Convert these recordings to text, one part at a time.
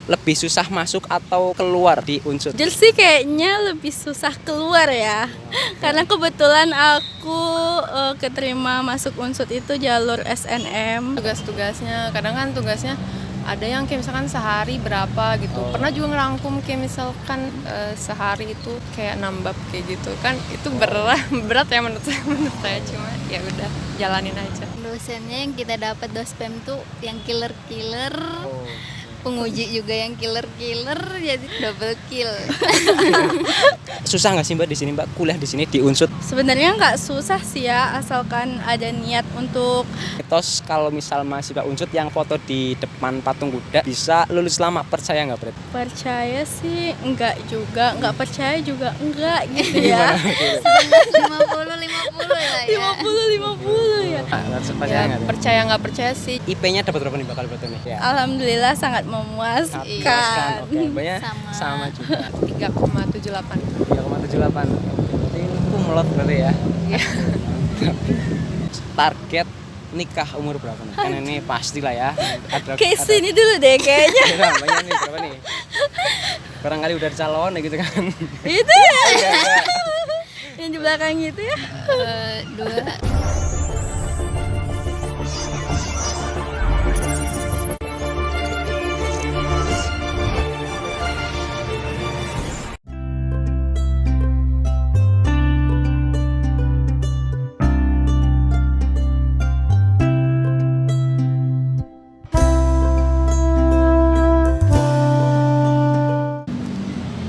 lebih susah masuk atau keluar di Unsut? Jujur sih kayaknya lebih susah keluar ya. Karena kebetulan aku keterima masuk Unsut itu jalur SNM. Tugas-tugasnya, kadang kan tugasnya ada yang kayak misalkan sehari berapa gitu. Pernah juga ngerangkum kayak misalkan sehari itu kayak 6 bab kayak gitu. Kan itu berat ya menurut saya cuma ya udah jalanin aja. Dosennya yang kita dapat dospem tuh yang killer-killer. Penguji juga yang killer-killer, jadi double kill. Susah nggak sih Mbak di sini Mbak kuliah di sini di Unsut? Sebenarnya nggak susah sih ya, asalkan ada niat untuk Terus kalau misal mahasiswa Unsut yang foto di depan patung kuda bisa lulus lama, percaya nggak Bret? percaya sih enggak juga, nggak percaya juga enggak gitu ya. 50-50 lah ya. 50-50 ya. Percaya Ya, nggak? percaya nggak percaya sih. IP-nya dapat berapa nih Mbak kalau berarti nih? Ya. Alhamdulillah sangat Memuaskan. memuaskan. Oke, Mbaknya Sama. sama juga. 3,78. 3,78. Berarti kumlot berarti ya. Target nikah umur berapa nih? Kan ini pastilah ya. Kayak sini dulu deh kayaknya. Ya, Mbaknya nih berapa nih? Barangkali udah calon ya gitu kan. Itu ya. Yang di belakang itu ya. 2.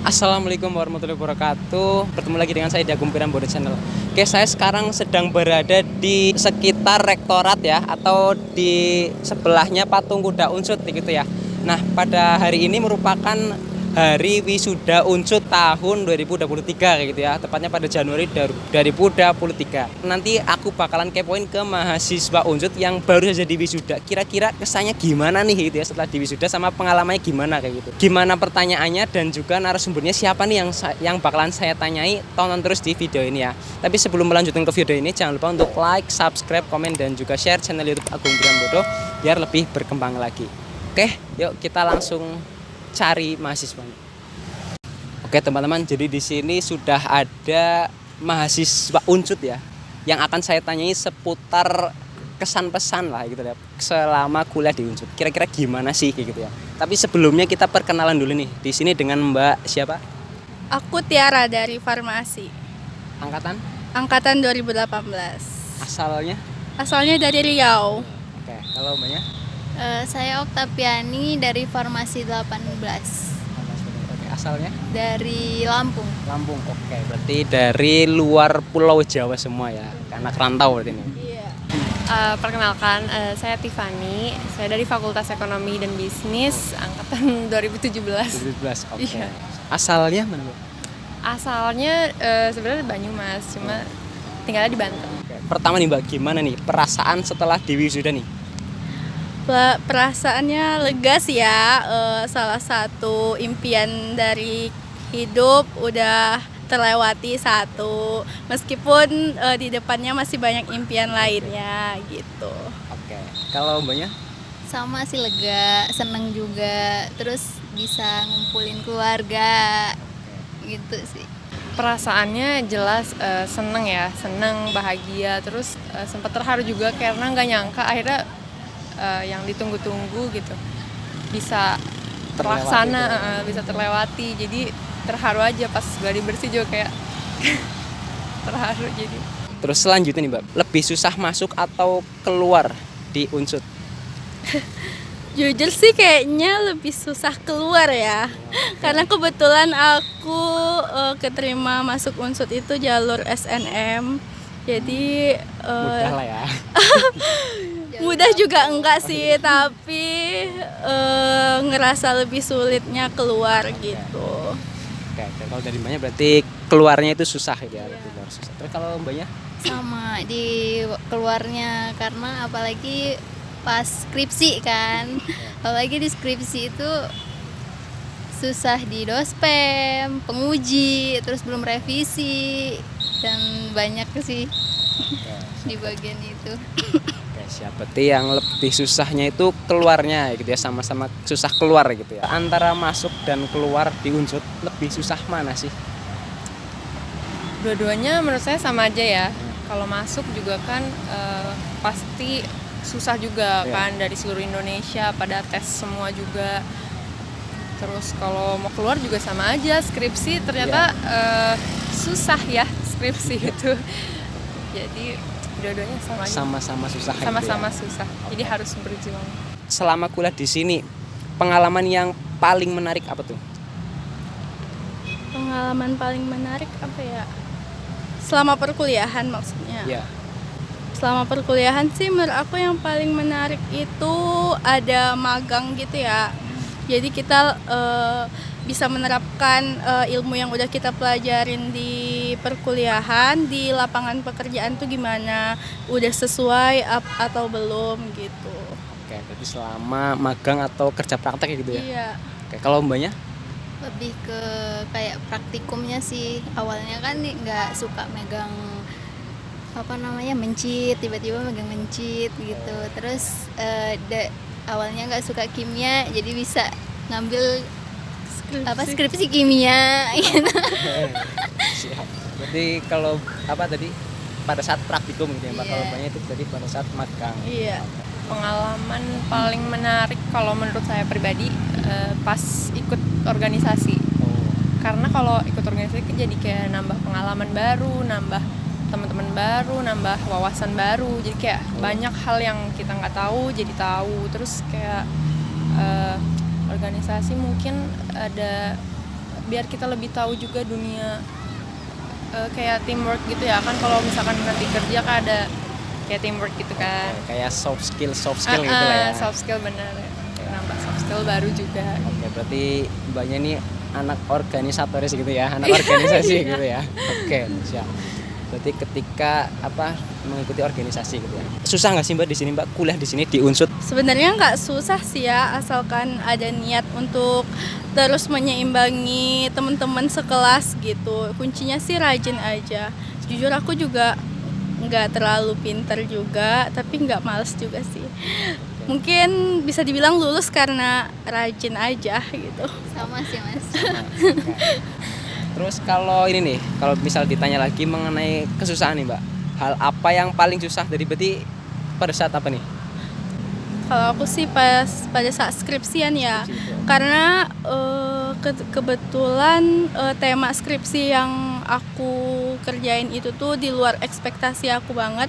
Assalamualaikum warahmatullahi wabarakatuh. Bertemu lagi dengan saya di Agung Pirambodo Channel. Oke, saya sekarang sedang berada di sekitar rektorat ya, atau di sebelahnya patung kuda Unsut gitu ya. Nah, pada hari ini merupakan hari wisuda Unsut tahun 2023 kayak gitu ya. Tepatnya pada Januari 2023. Nanti aku bakalan kepoin ke mahasiswa Unsut yang baru saja di wisuda. Kira-kira kesannya gimana nih gitu ya setelah di wisuda, sama pengalamannya gimana kayak gitu. Gimana pertanyaannya dan juga narasumbernya siapa nih yang bakalan saya tanyai. Tonton terus di video ini ya. Tapi sebelum melanjutkan ke video ini, jangan lupa untuk like, subscribe, komen dan juga share channel YouTube Agung Pirambodo biar lebih berkembang lagi. Oke, yuk kita langsung cari mahasiswanya. Oke teman-teman, jadi di sini sudah ada mahasiswa Unsut ya, yang akan saya tanyai seputar kesan pesan lah gitu ya, selama kuliah di Unsut. Kira-kira gimana sih gitu ya. Tapi sebelumnya kita perkenalan dulu nih. Di sini dengan Mbak siapa? Aku Tiara dari Farmasi. Angkatan 2018. asalnya? Asalnya dari Riau. Oke, kalau Mbaknya? Saya Oktaviani dari Farmasi 18. Oke, asalnya? Dari Lampung. Lampung. Oke, berarti dari luar Pulau Jawa semua ya, anak rantau berarti ini. Iya. Perkenalkan, saya Tiffany. Saya dari Fakultas Ekonomi dan Bisnis angkatan 2017. 2017. Oke. Iya. Asalnya mana Bu? Asalnya sebenarnya Banyumas, cuma tinggalnya di Banten. Oke. Pertama nih Mbak, gimana nih perasaan setelah di wisuda nih? Perasaannya lega sih ya. Salah satu impian dari hidup udah terlewati satu. Meskipun di depannya masih banyak impian lainnya gitu. Oke. Kalau Mbaknya? Sama sih, lega, seneng juga. Terus bisa ngumpulin keluarga. Gitu sih. Perasaannya jelas seneng ya, seneng, bahagia. Terus sempat terharu juga karena nggak nyangka akhirnya yang ditunggu-tunggu gitu bisa terlaksana, bisa terlewati. Jadi terharu aja pas gladi bersih juga kayak terharu jadi. Terus selanjutnya nih Mbak, lebih susah masuk atau keluar di Unsut? Jujur sih kayaknya lebih susah keluar ya. Karena kebetulan aku keterima masuk Unsut itu jalur SNM. Jadi Mudah lah ya. mudah juga enggak sih, tapi ngerasa lebih sulitnya keluar gitu. Oke, kalau dari Mbaknya berarti keluarnya itu susah ya, keluar susah. Terus kalau Mbaknya? Sama di keluarnya, karena apalagi pas skripsi kan. Apalagi di skripsi itu susah di dospem, penguji, terus belum revisi, dan banyak sih di bagian itu. Oke, siap. Berarti yang lebih susahnya itu keluarnya gitu ya, sama-sama susah keluar gitu ya. Antara masuk dan keluar di Unsut lebih susah mana sih? Dua-duanya menurut saya sama aja ya. Kalau masuk juga kan pasti susah juga kan, dari seluruh Indonesia pada tes semua juga. Terus kalau mau keluar juga sama aja, skripsi ternyata susah ya skripsi itu. Jadi dua-duanya sama aja. Sama-sama susah. Sama-sama gitu ya. susah. Jadi harus berjuang. Selama kuliah di sini, pengalaman yang paling menarik apa tuh? Pengalaman paling menarik apa ya? Selama perkuliahan maksudnya. Ya. Selama perkuliahan sih menurut aku yang paling menarik itu ada magang gitu ya. Jadi kita bisa menerapkan ilmu yang udah kita pelajarin di perkuliahan di lapangan pekerjaan tuh gimana, udah sesuai atau belum gitu. Oke, berarti selama magang atau kerja praktek gitu ya? Iya. Oke, kalau mbaknya? Lebih ke kayak praktikumnya sih. Awalnya kan nggak suka megang mencit, tiba-tiba megang mencit gitu. Terus awalnya nggak suka kimia, jadi bisa ngambil skripsi kimia gitu. Siap. Berarti kalau tadi pada saat praktikum gitu ya, Mbak. Kalau mbaknya itu tadi pada saat magang. Iya. Pengalaman paling menarik kalau menurut saya pribadi pas ikut organisasi. Karena kalau ikut organisasi jadi kayak nambah pengalaman baru, nambah teman-teman baru, nambah wawasan baru. Jadi kayak banyak hal yang kita nggak tahu jadi tahu. Terus kayak organisasi mungkin ada biar kita lebih tahu juga dunia kayak teamwork gitu ya kan. Kalau misalkan nanti kerja kan ada kayak teamwork gitu kan. Kayak soft skill gitu lah ya. Soft skill benar. Nambah soft skill baru juga. Oke, berarti mbaknya ini anak organisatoris gitu ya, anak organisasi gitu ya. Oke, siap. Berarti ketika mengikuti organisasi gitu ya. Susah nggak sih Mbak di sini, Mbak, kuliah di sini di Unsut? Sebenarnya nggak susah sih ya, asalkan ada niat untuk terus menyeimbangi teman-teman sekelas gitu. Kuncinya sih rajin aja. Jujur aku juga nggak terlalu pinter juga, tapi nggak males juga sih. Mungkin bisa dibilang lulus karena rajin aja gitu. Sama sih Mas. Terus kalau ini nih, kalau misal ditanya lagi mengenai kesusahan nih Mbak, hal apa yang paling susah dari berarti pada saat apa nih? Kalau aku sih pada saat skripsian ya, karena kebetulan tema skripsi yang aku kerjain itu tuh di luar ekspektasi aku banget,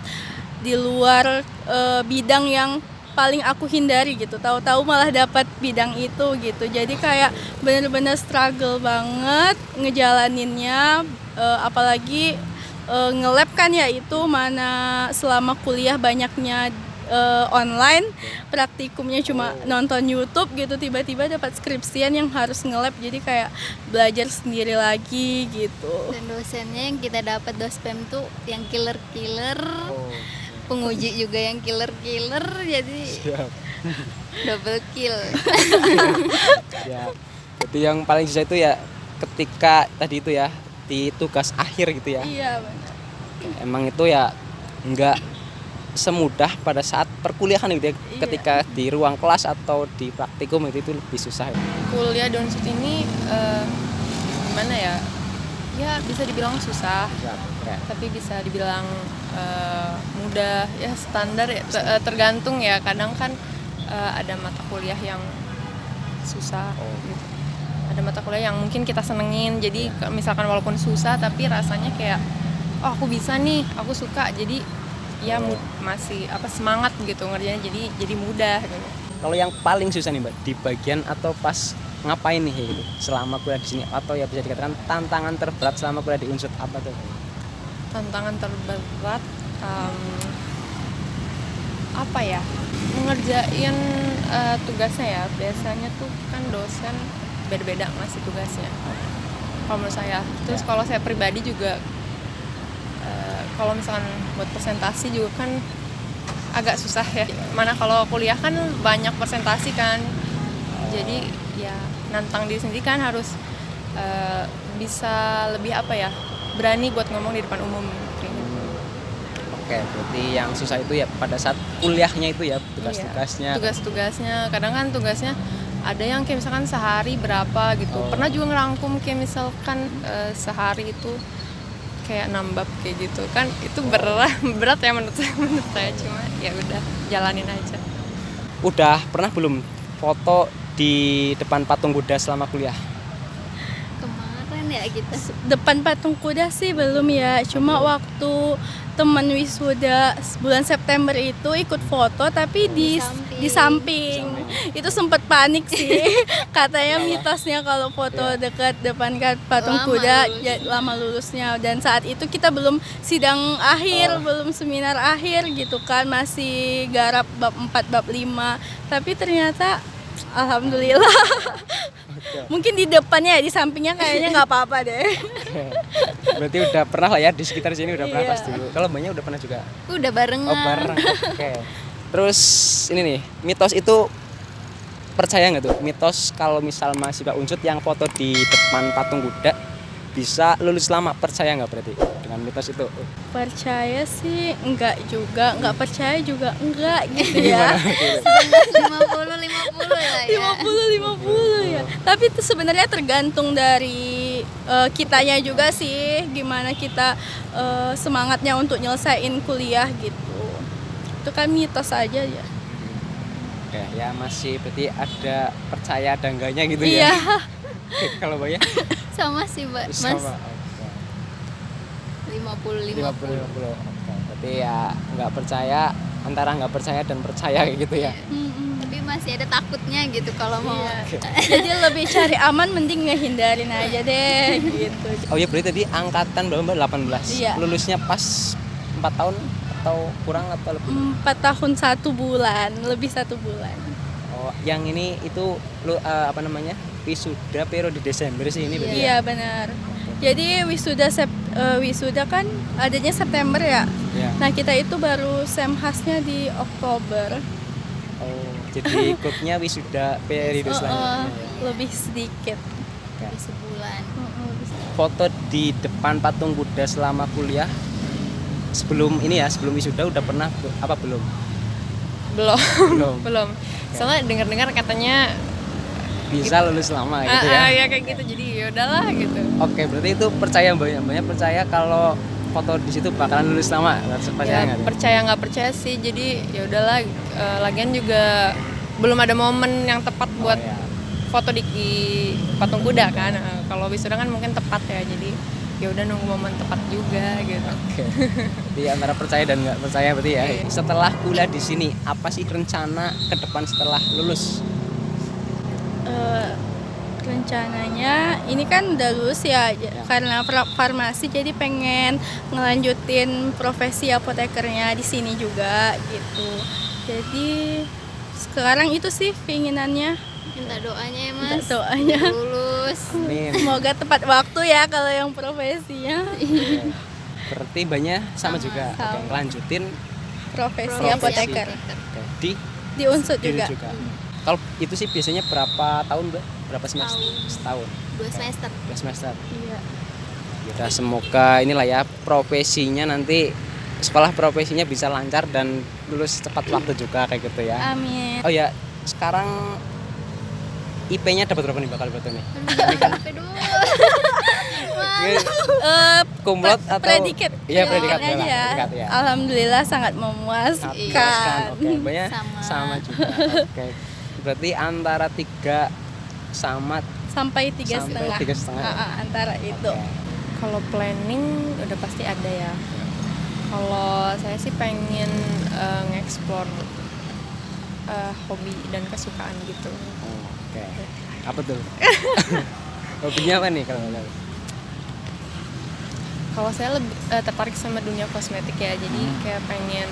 di luar bidang yang paling aku hindari gitu. Tahu-tahu malah dapat bidang itu gitu. Jadi kayak bener-bener struggle banget ngejalaninnya, apalagi nge-lab kan ya itu mana selama kuliah banyaknya online, praktikumnya cuma nonton YouTube gitu, tiba-tiba dapat skripsian yang harus nge-lab, jadi kayak belajar sendiri lagi gitu. Dan dosennya yang kita dapat dospem tuh yang killer-killer. Penguji juga yang killer-killer, jadi double kill. Ya, berarti yang paling susah itu ya ketika tadi itu ya di tugas akhir gitu ya. Iya benar. Emang itu ya nggak semudah pada saat perkuliahan gitu ya. Iya. Ketika di ruang kelas atau di praktikum itu lebih susah. Kuliah di Unsut ini gimana ya? Ya bisa dibilang susah, tapi bisa dibilang mudah ya, standar ya, tergantung ya. Kadang kan ada mata kuliah yang susah gitu. Ada mata kuliah yang mungkin kita senengin, jadi misalkan walaupun susah tapi rasanya kayak oh aku bisa nih, aku suka, jadi ya masih semangat gitu ngerjainnya, jadi mudah gitu. Kalau yang paling susah nih Mbak di bagian atau pas ngapain nih gitu selama kuliah di sini, atau ya bisa dikatakan tantangan terberat selama kuliah di Unsut apa tuh? Tantangan terberat apa ya, mengerjain tugasnya ya. Biasanya tuh kan dosen beda-beda ngasih tugasnya kalau menurut saya. Terus kalau saya pribadi juga kalau misalkan buat presentasi juga kan agak susah ya, mana kalau kuliah kan banyak presentasi kan, jadi ya nantang diri sendiri kan, harus bisa lebih berani buat ngomong di depan umum. Oke, berarti yang susah itu ya pada saat kuliahnya itu ya, tugas-tugasnya. Iya, tugas-tugasnya kadang kan tugasnya ada yang kayak misalkan sehari berapa gitu. Pernah juga ngerangkum kayak misalkan sehari itu kayak 6 bab kayak gitu kan, itu berat ya menurut saya cuma ya udah jalanin aja. Udah pernah belum foto di depan patung Buddha selama kuliah? Kemarin ya kita. Depan patung kuda sih belum ya, cuma waktu teman wisuda bulan September itu ikut foto tapi di samping. Itu sempat panik sih. Katanya mitosnya kalau foto dekat depan patung kuda lama lulusnya, dan saat itu kita belum sidang akhir, belum seminar akhir gitu kan, masih garap bab 4 bab 5. Tapi ternyata alhamdulillah. Mungkin di depannya ya, di sampingnya kayaknya nggak apa-apa deh. Berarti udah pernah lah ya di sekitar sini, udah pernah Iya. pasti. Kalau banyak udah pernah juga. Udah barengan. Oh bareng, oke. Terus ini nih, mitos itu percaya nggak tuh? Mitos kalau misal mahasiswa Unsud yang foto di depan patung kuda bisa lulus lama, percaya nggak berarti dengan mitos itu? Percaya sih enggak juga, enggak percaya juga enggak gitu ya. 50-50 lah ya. 50-50 ya. Tapi itu sebenarnya tergantung dari kitanya juga sih, gimana kita semangatnya untuk nyelesain kuliah gitu. Itu kan mitos aja ya. Oke, ya masih berarti ada percaya ada enggaknya gitu Iya. ya. Oke, kalau Mbak ya? Sama sih Mas. Sama. 50-50. 50-50. Oke, berarti ya nggak percaya, antara nggak percaya dan percaya kayak gitu ya. Tapi masih ada takutnya gitu kalau mau. Jadi lebih cari aman, mending ngehindarin aja deh gitu. Oh iya, berarti tadi angkatan Mbak 18. Iya. Lulusnya pas 4 tahun atau kurang atau lebih? 4 tahun 1 bulan, lebih 1 bulan. Oh, yang ini itu apa namanya? Wisuda periode Desember sih ini berarti. Ya? Iya benar. Jadi wisuda kan adanya September ya. Iya. Nah kita itu baru semhasnya di Oktober. Oh, jadi ikutnya wisuda periode selanjutnya. Lebih sedikit. Dari sebulan. Foto di depan patung kuda selama kuliah sebelum ini ya, sebelum wisuda udah pernah apa belum? Belum. Belum. Soalnya dengar-dengar katanya Bisa lulus lama gitu ya. ya kayak gitu, jadi ya udahlah gitu. Oke, berarti itu percaya banyak percaya kalau foto di situ bakalan lulus lama. Percaya Ya, nggak? percaya nggak percaya sih, jadi ya udahlah. Lagian juga belum ada momen yang tepat buat ya. foto di patung kuda kan. Kalau wisuda kan mungkin tepat ya, jadi ya udah nunggu momen tepat juga gitu. Oke. Jadi antara percaya dan nggak percaya berarti ya. Setelah kuliah di sini, apa sih rencana ke depan setelah lulus? Rencananya ini kan udah lulus ya, karena farmasi jadi pengen ngelanjutin profesi apotekernya di sini juga gitu. Jadi sekarang itu sih keinginannya. Minta doanya ya Minta Mas. doanya. Lulus. Amin. Semoga tepat waktu ya kalau yang profesinya. Oke. Berarti banyak sama juga. sama. Oke, lanjutin Profesi Profesi. apoteker. oke, di Di Unsud diri juga. Kalau itu sih biasanya berapa tahun, Mbak? Berapa semester? Setahun. 2 semester. 2 semester. Iya. Kita semoga inilah ya profesinya nanti, sekolah profesinya bisa lancar dan lulus tepat waktu juga kayak gitu ya. Amin. Oh ya, sekarang IP-nya dapat berapa nih bakal betul nih? Sampai dulu. Kumlot atau Predikat. Iya, predikat aja. predikat ya. Alhamdulillah sangat Sangat memuaskan. memuaskan. Oke, banyak Sama. sama juga. Oke. Berarti antara 3 sama Sampai 3,5. Sampai 3,5. Antara itu. Oke. Kalau planning udah pasti ada ya. Kalau saya sih pengen nge-explore hobi dan kesukaan gitu. Oke. Apa tuh? Hobinya apa nih kalau nggak tahu? Kalau saya lebih tertarik sama dunia kosmetik ya, jadi kayak pengen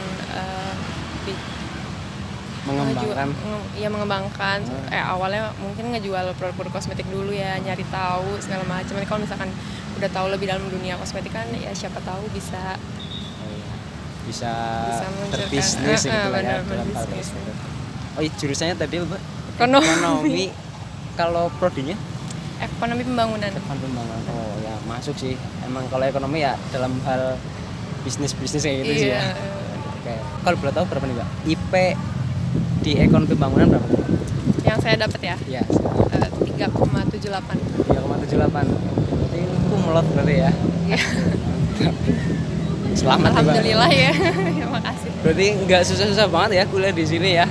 Mengembangkan. mengembangkan. Awalnya mungkin ngejual produk-produk kosmetik dulu ya, nyari tahu segala macam. Nanti kalau misalkan udah tahu lebih dalam dunia kosmetik kan, ya siapa tahu bisa bisa meluncurkan. berbisnis gitu lah ya benar, dalam hal berbisnis. tersebut. Oh iya, jurusannya tadi Mbak? Ekonomi. Ekonomi. Kalau prodinya? Ekonomi pembangunan. Depan pembangunan. Oh ya masuk sih. Emang kalau ekonomi ya dalam hal bisnis kayak gitu sih Iya. ya. Oke. Kalau boleh tahu berapa nih Mbak? IP di ekonomi pembangunan berapa? Yang saya dapat ya Iya, 3,78. 3,78. Berarti kumlot berarti ya. Iya. Selamat ya, Mbak. Alhamdulillah ya. Terima kasih. Berarti nggak susah-susah banget ya kuliah di sini ya.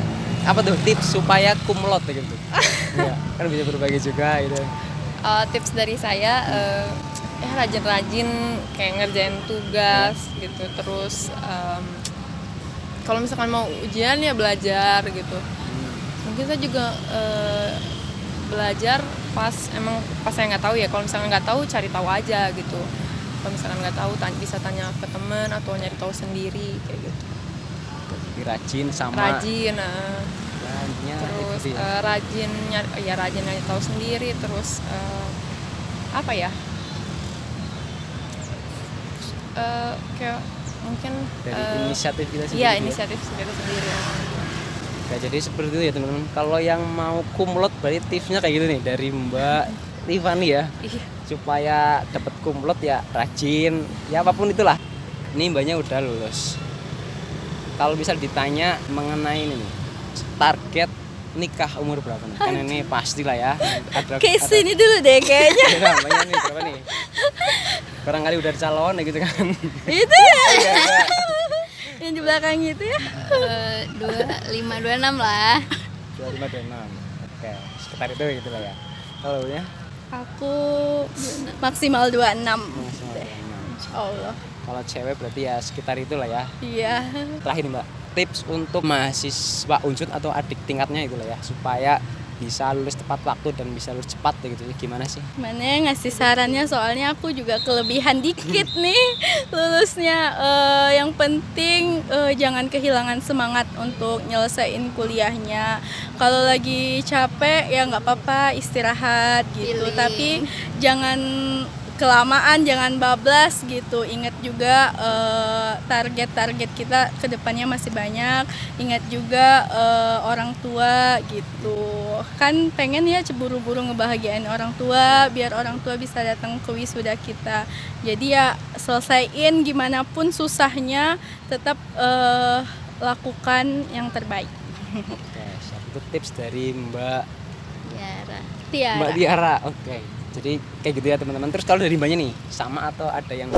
Apa tuh tips supaya kumlot gitu? Iya, kan bisa berbagi juga gitu. Tips dari saya rajin-rajin kayak ngerjain tugas gitu. Terus kalau misalkan mau ujian ya belajar gitu. Mungkin saya juga belajar pas saya nggak tahu ya. Kalau misalkan nggak tahu cari tahu aja gitu. Kalau misalkan nggak tahu bisa tanya ke teman atau nyari tahu sendiri kayak gitu. Jadi rajin sama Rajin, intinya terus itu ya. rajin nyari tahu sendiri. Terus apa ya? Kayak mungkin Dari inisiatif kita sendiri. iya ya. inisiatif kita sendiri. Oke, jadi seperti itu ya teman-teman. Kalau yang mau kumlot berarti tipsnya kayak gitu nih dari Mbak Tiffany ya. Iya. Supaya dapat kumlot ya rajin, ya apapun itulah. Ini mbaknya udah lulus. Kalau bisa ditanya mengenai ini nih, target nikah umur berapa nih? Kan ini pastilah ya. Ke sini dulu deh kayaknya. Ada mbaknya nih berapa nih? Barangkali udah calon ya gitu kan. Itu ya. Enggak. Yang di belakang itu ya. 25-26 lah. 25 26. Oke, sekitar itu gitu lah ya. Kalau ya Aku maksimal 26. maksimal 26. Insya Allah. Kalau cewek berarti ya sekitar itulah ya. Iya. Terakhir nih Mbak, tips untuk mahasiswa Unsud atau adik tingkatnya itulah ya supaya bisa lulus tepat waktu dan bisa lulus cepat gitu. Gimana sih? Mana yang ngasih sarannya, soalnya aku juga kelebihan dikit nih lulusnya. Yang penting jangan kehilangan semangat untuk nyelesain kuliahnya. Kalau lagi capek ya nggak apa-apa, istirahat gitu. Healing. Tapi jangan kelamaan, jangan bablas gitu. Ingat juga target-target kita ke depannya masih banyak. Ingat juga orang tua gitu. Kan pengen ya buru-buru ngebahagiain orang tua biar orang tua bisa datang ke wisuda kita. Jadi ya selesaiin gimana pun susahnya, tetap lakukan yang terbaik. Oke, siap. Itu tips dari Mbak Tiara. Tiara. Oke. Jadi kayak gitu ya teman-teman. Terus kalau dari mbaknya nih sama atau ada yang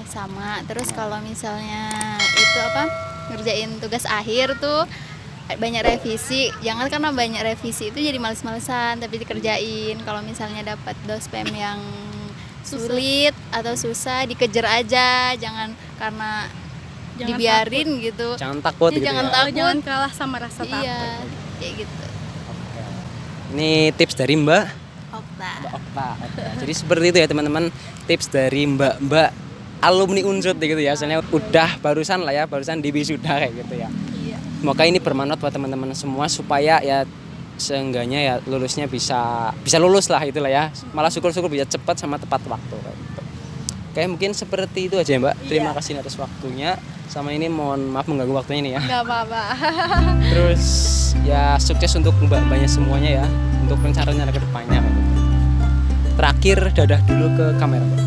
Sama. Terus kalau misalnya itu ngerjain tugas akhir tuh banyak revisi. Jangan karena banyak revisi itu jadi males-malesan, tapi dikerjain. Kalau misalnya dapat dospem yang sulit atau susah, dikejar aja. Jangan karena Jangan dibiarin gitu. jangan takut gitu Jangan ya. takut. Jangan kalah sama rasa takut. Iya, kayak gitu. Oke. Ini tips dari Mbak Okta. Okta. Oke. Jadi seperti itu ya teman-teman, tips dari Mbak alumni Unsud gitu ya. Soalnya udah barusan di wisuda kayak gitu ya. Iya. Semoga ini bermanfaat buat teman-teman semua supaya ya seenggaknya ya lulusnya bisa lulus lah itulah ya. Malah syukur-syukur bisa cepat sama tepat waktu kayak gitu. Oke, mungkin seperti itu aja ya, Mbak. Terima Iya. kasih atas waktunya. Sama ini mohon maaf mengganggu waktunya ini ya. Nggak apa-apa. Terus ya sukses untuk mbak-mbaknya semuanya ya untuk rencana ke depannya. Terakhir dadah dulu ke kamera, Mbak.